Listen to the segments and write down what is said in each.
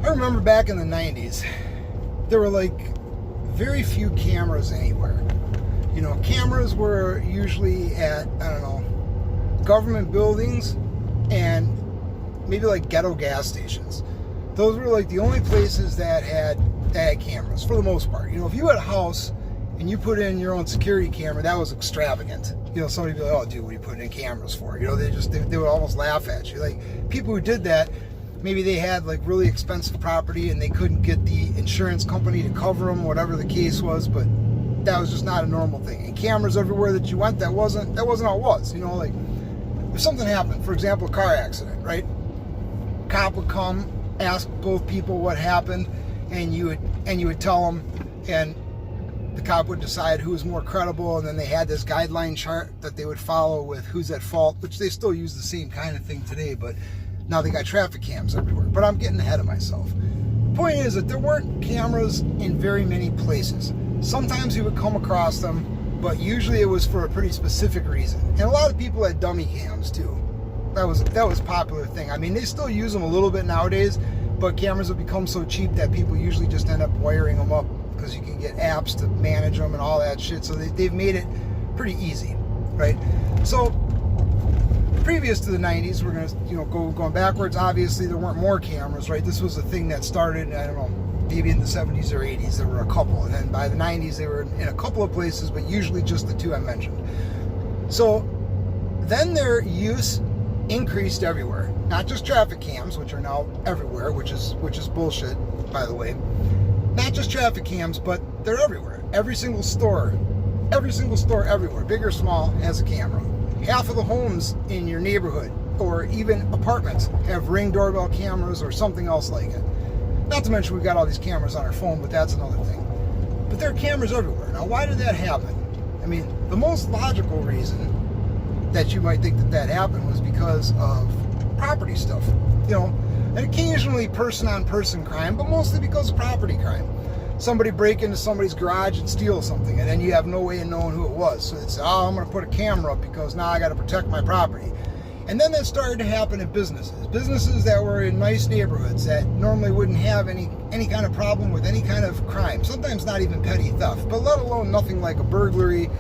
I remember back in the 90s, there were like very few cameras anywhere. You know, cameras were usually at, I don't know, government buildings and maybe like ghetto gas stations. Those were like the only places that had cameras for the most part. You know, if you had a house and you put in your own security camera, that was extravagant. You know, somebody would be like, oh dude, what are you putting in cameras for? You know, they would almost laugh at you. Like, people who did that, maybe they had like really expensive property and they couldn't get the insurance company to cover them, whatever the case was, but that was just not a normal thing. And cameras everywhere that you went, that wasn't how it was. You know, like if something happened, for example, a car accident, right? Cop would come, ask both people what happened, and you would tell them, and the cop would decide who was more credible, and then they had this guideline chart that they would follow with who's at fault, which they still use the same kind of thing today, but now they got traffic cams everywhere. But I'm getting ahead of myself. The point is that there weren't cameras in very many places. Sometimes you would come across them, but usually it was for a pretty specific reason. And a lot of people had dummy cams too. That was a popular thing. I mean, they still use them a little bit nowadays, but cameras have become so cheap that people usually just end up wiring them up because you can get apps to manage them and all that shit. So they've made it pretty easy, right? So previous to the 90s, we're gonna going backwards. Obviously, there weren't more cameras, right? This was a thing that started, I don't know, maybe in the 70s or 80s. There were a couple, and then by the 90s, they were in a couple of places, but usually just the two I mentioned. So then their use increased everywhere, not just traffic cams, which are now everywhere, which is bullshit, by the way. Not just traffic cams, but they're everywhere. Every single store everywhere, big or small, has a camera. Half of the homes in your neighborhood or even apartments have Ring doorbell cameras or something else like it. Not to mention we've got all these cameras on our phone, but that's another thing. But there are cameras everywhere. Now, why did that happen? I mean, the most logical reason that you might think that happened was because of property stuff. You know, and occasionally person-on-person crime, but mostly because of property crime. Somebody break into somebody's garage and steal something, and then you have no way of knowing who it was. So it's, oh, I'm going to put a camera up because now I got to protect my property. And then that started to happen in businesses that were in nice neighborhoods that normally wouldn't have any kind of problem with any kind of crime. Sometimes not even petty theft, but let alone nothing like a burglary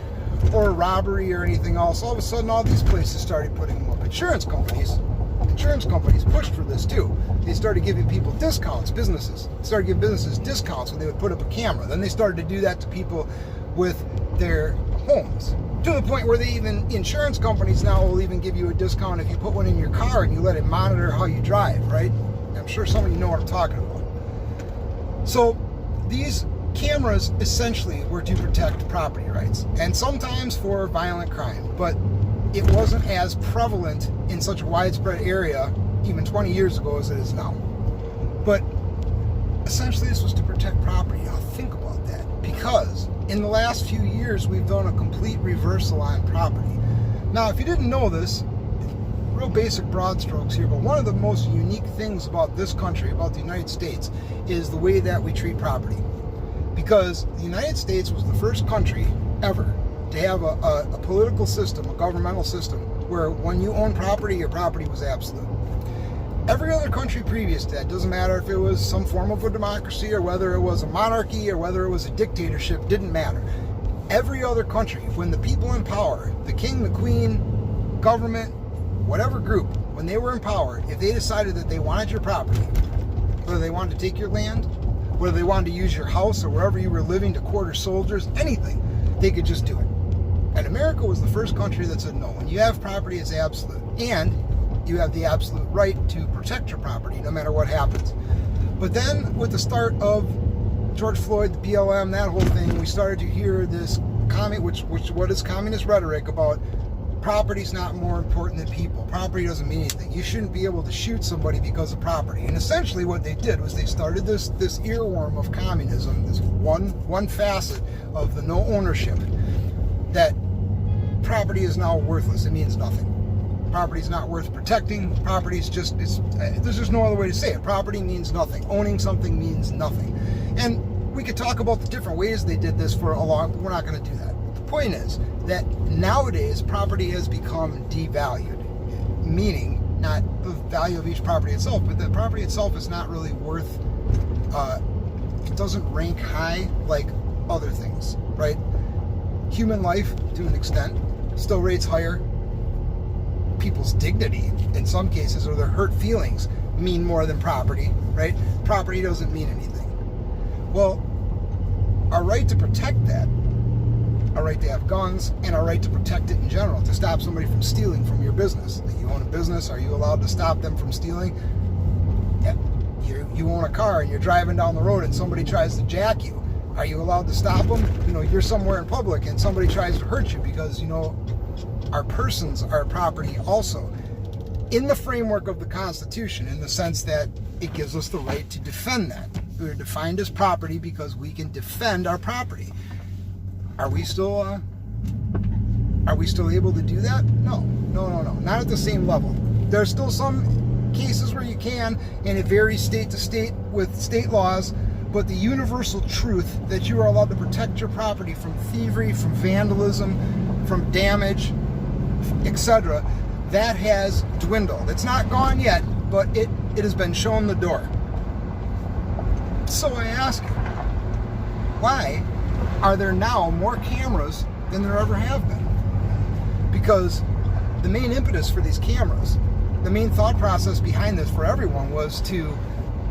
or a robbery or anything else. All of a sudden, all these places started putting them up. Insurance companies pushed for this too. They started giving people discounts. Businesses started giving businesses discounts when they would put up a camera. Then they started to do that to people with their homes, to the point where insurance companies now will even give you a discount if you put one in your car and you let it monitor how you drive, right? I'm sure some of you know what I'm talking about. So these cameras essentially were to protect property rights, and sometimes for violent crime, but it wasn't as prevalent in such a widespread area even 20 years ago as it is now. But essentially this was to protect property. Now think about that, because in the last few years we've done a complete reversal on property. Now, if you didn't know this, real basic broad strokes here, but one of the most unique things about this country, about the United States, is the way that we treat property. Because the United States was the first country ever to have a political system, a governmental system, where when you own property, your property was absolute. Every other country previous to that, doesn't matter if it was some form of a democracy or whether it was a monarchy or whether it was a dictatorship, didn't matter. Every other country, when the people in power, the king, the queen, government, whatever group, when they were in power, if they decided that they wanted your property, whether they wanted to take your land, whether they wanted to use your house or wherever you were living to quarter soldiers, anything, they could just do it. And America was the first country that said, no, when you have property, it's absolute. And you have the absolute right to protect your property no matter what happens. But then with the start of George Floyd, the BLM, that whole thing, we started to hear this what is communist rhetoric about property's not more important than people. Property doesn't mean anything. You shouldn't be able to shoot somebody because of property. And essentially what they did was they started this earworm of communism, this one facet of the no ownership, that property is now worthless. It means nothing. Property is not worth protecting. Property is there's just no other way to say it. Property means nothing. Owning something means nothing. And we could talk about the different ways they did this for a long, we're not going to do that. The point is that nowadays property has become devalued, meaning not the value of each property itself, but the property itself is not really worth, it doesn't rank high like other things, right? Human life, to an extent, still rates higher. People's dignity, in some cases, or their hurt feelings mean more than property, right? Property doesn't mean anything. Well, our right to protect that, our right to have guns, and our right to protect it in general, to stop somebody from stealing from your business. That you own a business, are you allowed to stop them from stealing? Yeah. You own a car and you're driving down the road and somebody tries to jack you. Are you allowed to stop them? You know, you're somewhere in public and somebody tries to hurt you because, you know, our persons are property also. In the framework of the Constitution, in the sense that it gives us the right to defend that. We're defined as property because we can defend our property. Are we still able to do that? No, not at the same level. There are still some cases where you can, and it varies state to state with state laws, but the universal truth that you are allowed to protect your property from thievery, from vandalism, from damage, etc., that has dwindled. It's not gone yet, but it has been shown the door. So I ask you, why are there now more cameras than there ever have been? Because the main impetus for these cameras, the main thought process behind this for everyone was to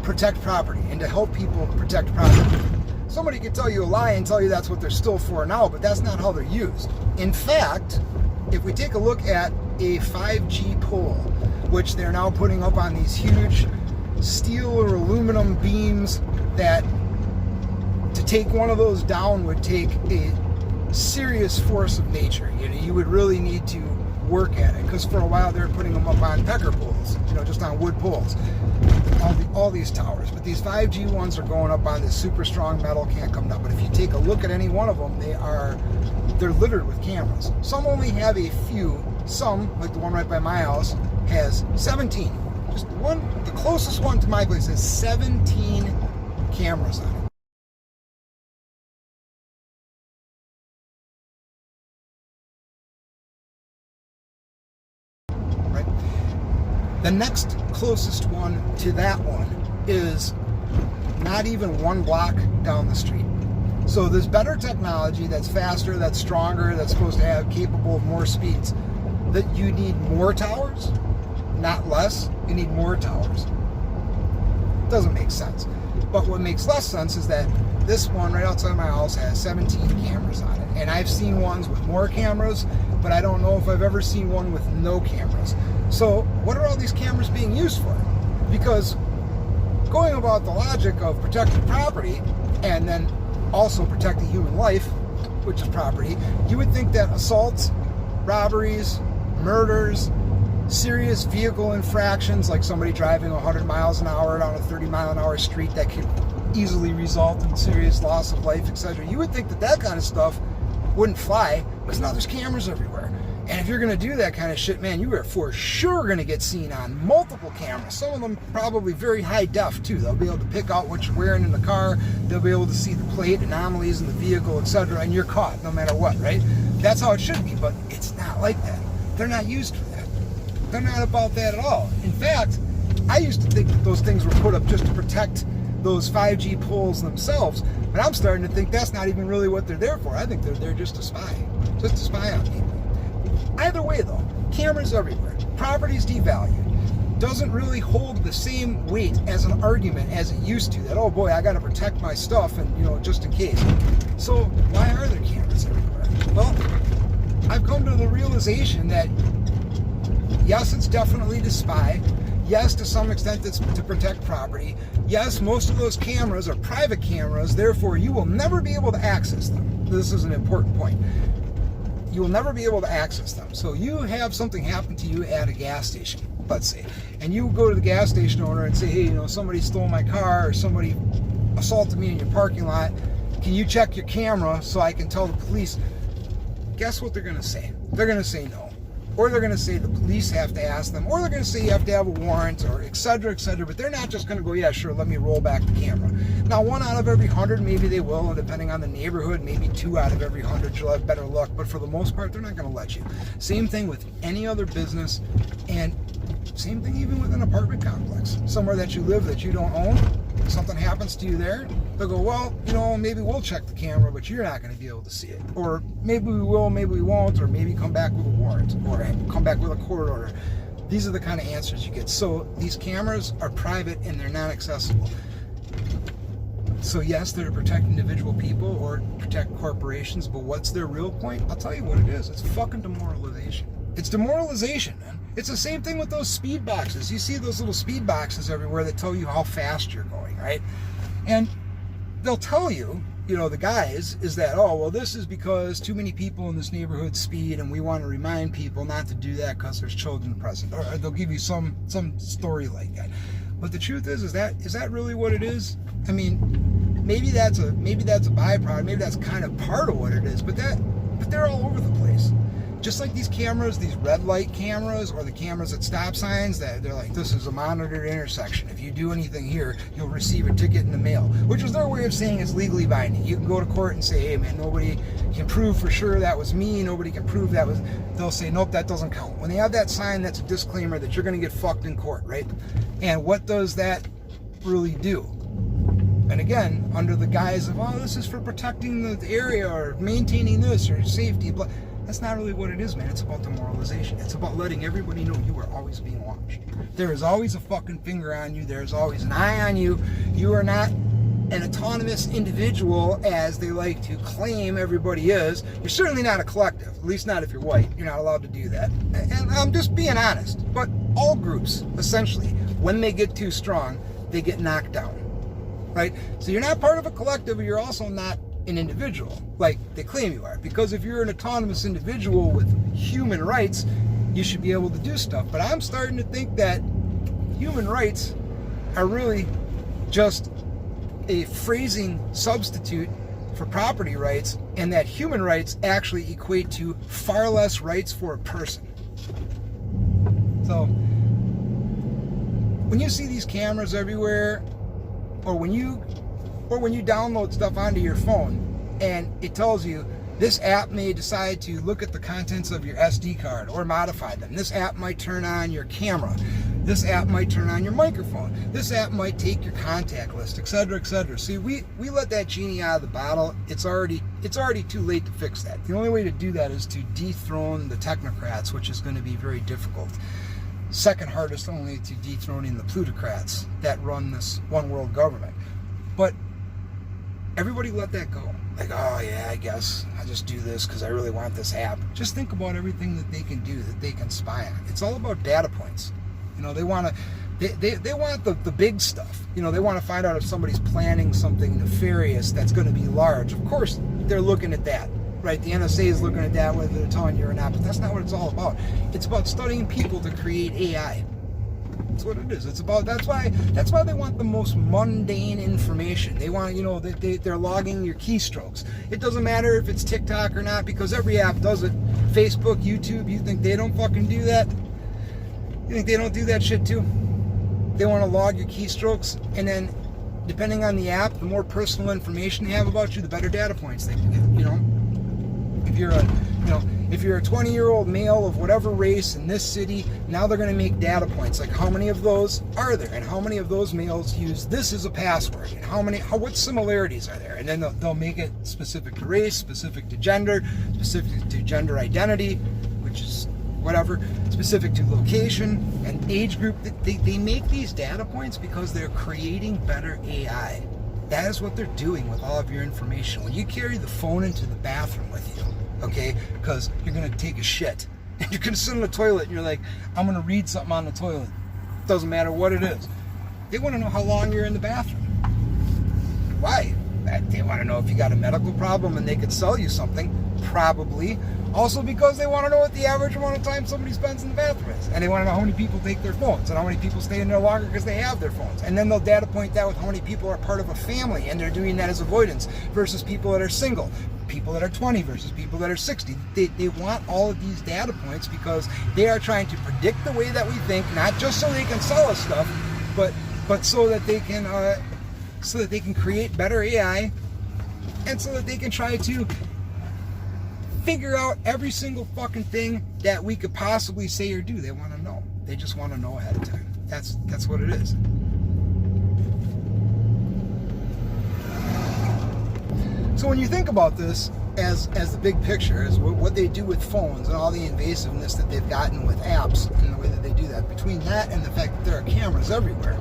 protect property and to help people protect property. Somebody could tell you a lie and tell you that's what they're still for now, but that's not how they're used. In fact, if we take a look at a 5G pole, which they're now putting up on these huge steel or aluminum beams, that to take one of those down would take a serious force of nature. You know, you would really need to work at it, because for a while they were putting them up on pecker poles, you know, just on wood poles, all these towers. But these 5G ones are going up on this super strong metal, can't come down. But if you take a look at any one of them, they're littered with cameras. Some only have a few. Some, like the one right by my house, has 17. Just one, the closest one to my place has 17 cameras on it. Right? The next closest one to that one is not even one block down the street. So there's better technology that's faster, that's stronger, that's supposed to have capable of more speeds. That you need more towers, not less. You need more towers. Doesn't make sense. But what makes less sense is that this one right outside my house has 17 cameras on it. And I've seen ones with more cameras, but I don't know if I've ever seen one with no cameras. So what are all these cameras being used for? Because going about the logic of protecting property and then also protecting human life, which is property, you would think that assaults, robberies, murders, serious vehicle infractions, like somebody driving 100 miles an hour down a 30-mile-an-hour street that could easily result in serious loss of life, etc. You would think that that kind of stuff wouldn't fly, because now there's cameras everywhere. And if you're going to do that kind of shit, man, you are for sure going to get seen on multiple cameras. Some of them probably very high def, too. They'll be able to pick out what you're wearing in the car. They'll be able to see the plate anomalies in the vehicle, etc. And you're caught no matter what, right? That's how it should be, but it's not like that. They're not used for that. They're not about that at all. In fact, I used to think that those things were put up just to protect those 5G poles themselves, but I'm starting to think that's not even really what they're there for. I think they're there just to spy on people. Either way, though, cameras everywhere. Property's devalued. Doesn't really hold the same weight as an argument as it used to. That, oh boy, I got to protect my stuff, and you know, just in case. So why are there cameras everywhere? Well, I've come to the realization that yes, it's definitely to spy. Yes, to some extent it's to protect property. Yes, most of those cameras are private cameras, therefore you will never be able to access them. This is an important point. You will never be able to access them. So you have something happen to you at a gas station, let's say, and you go to the gas station owner and say, hey, you know, somebody stole my car or somebody assaulted me in your parking lot. Can you check your camera so I can tell the police? Guess what they're going to say? They're going to say no. Or they're going to say the police have to ask them, or they're going to say you have to have a warrant, or et cetera, but they're not just going to go, yeah, sure, let me roll back the camera. Now, 1 out of every 100, maybe they will, and depending on the neighborhood, maybe 2 out of every 100, you'll have better luck, but for the most part, they're not going to let you. Same thing with any other business, and Same thing even with an apartment complex. Somewhere that you live that you don't own, something happens to you there, they'll go, well, maybe we'll check the camera, but you're not going to be able to see it. Or maybe we will, maybe we won't, or maybe come back with a warrant, or come back with a court order. These are the kind of answers you get. So these cameras are private and they're not accessible. So yes, they're to protect individual people or protect corporations, but what's their real point? I'll tell you what it is. It's fucking demoralization. It's demoralization, man. It's the same thing with those speed boxes. You see those little speed boxes everywhere that tell you how fast you're going, right? And they'll tell you, the guys, is that, oh, well, this is because too many people in this neighborhood speed and we want to remind people not to do that because there's children present. Or they'll give you some story like that. But the truth is that really what it is? I mean, maybe that's a byproduct, maybe that's kind of part of what it is, but they're all over the place. Just like these cameras, these red light cameras, or the cameras at stop signs, that they're like, this is a monitored intersection. If you do anything here, you'll receive a ticket in the mail, which is their way of saying it's legally binding. You can go to court and say, hey man, nobody can prove for sure that was me, nobody can prove that was, they'll say, nope, that doesn't count. When they have that sign, that's a disclaimer that you're gonna get fucked in court, right? And what does that really do? And again, under the guise of, oh, this is for protecting the area or maintaining this or safety, blah. That's not really what it is, man. It's about demoralization. It's about letting everybody know you are always being watched. There is always a fucking finger on you. There's always an eye on you. You are not an autonomous individual as they like to claim everybody is. You're certainly not a collective, at least not if you're white. You're not allowed to do that. And I'm just being honest. But all groups, essentially, when they get too strong, they get knocked down, right? So you're not part of a collective, but you're also not an individual like they claim you are, because if you're an autonomous individual with human rights, you should be able to do stuff. But I'm starting to think that human rights are really just a phrasing substitute for property rights, and that human rights actually equate to far less rights for a person. So when you see these cameras everywhere, or when you download stuff onto your phone and it tells you this app may decide to look at the contents of your SD card or modify them. This app might turn on your camera. This app might turn on your microphone. This app might take your contact list, etc., etc. See, we let that genie out of the bottle. It's already too late to fix that. The only way to do that is to dethrone the technocrats, which is going to be very difficult. Second hardest only to dethroning the plutocrats that run this one world government. But everybody let that go. Like, oh yeah, I guess I'll just do this because I really want this app. Just think about everything that they can do, that they can spy on. It's all about data points. They want the big stuff. They want to find out if somebody's planning something nefarious that's going to be large. Of course, they're looking at that, right? The NSA is looking at that, whether they're telling you or not. But that's not what it's all about. It's about studying people to create AI. That's what it is. It's about, that's why they want the most mundane information. They want, they're logging your keystrokes. It doesn't matter if it's TikTok or not, because every app does it. Facebook, YouTube, you think they don't fucking do that? You think they don't do that shit too? They want to log your keystrokes, and then depending on the app, the more personal information they have about you, the better data points they can get. If you're a 20-year-old male of whatever race in this city, now they're going to make data points like how many of those are there, and how many of those males use this as a password, and what similarities are there, and then they'll make it specific to race, specific to gender identity, which is whatever, specific to location and age group. They make these data points because they're creating better AI. That is what they're doing with all of your information. When you carry the phone into the bathroom with you, okay, because you're going to take a shit, and you're going to sit in the toilet, and you're like, I'm going to read something on the toilet. Doesn't matter what it is. They want to know how long you're in the bathroom. Why? They want to know if you got a medical problem and they could sell you something, probably. Also because they want to know what the average amount of time somebody spends in the bathroom is. And they want to know how many people take their phones and how many people stay in there longer because they have their phones. And then they'll data point that with how many people are part of a family and they're doing that as avoidance versus people that are single, people that are 20 versus people that are 60. They want all of these data points because they are trying to predict the way that we think, not just so they can sell us stuff, but so that they can create better AI, and so that they can try to figure out every single fucking thing that we could possibly say or do. They want to know. They just want to know ahead of time. That's what it is. So when you think about this as the big picture, is what they do with phones and all the invasiveness that they've gotten with apps and the way that they do that, between that and the fact that there are cameras everywhere,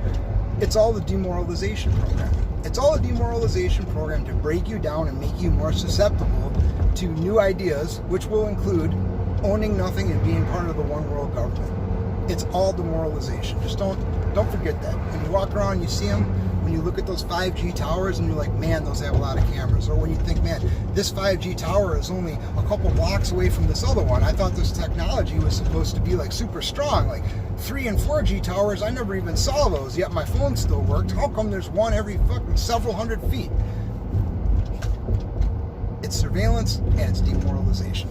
it's all the demoralization program. It's all a demoralization program to break you down and make you more susceptible to new ideas, which will include owning nothing and being part of the one world government. It's all demoralization. Just don't forget that. When you walk around, you see them. When you look at those 5G towers and you're like, man, those have a lot of cameras. Or when you think, man, this 5G tower is only a couple blocks away from this other one. I thought this technology was supposed to be like super strong, like 3 and 4G towers. I never even saw those, yet my phone still worked. How come there's one every fucking several hundred feet? It's surveillance and it's demoralization.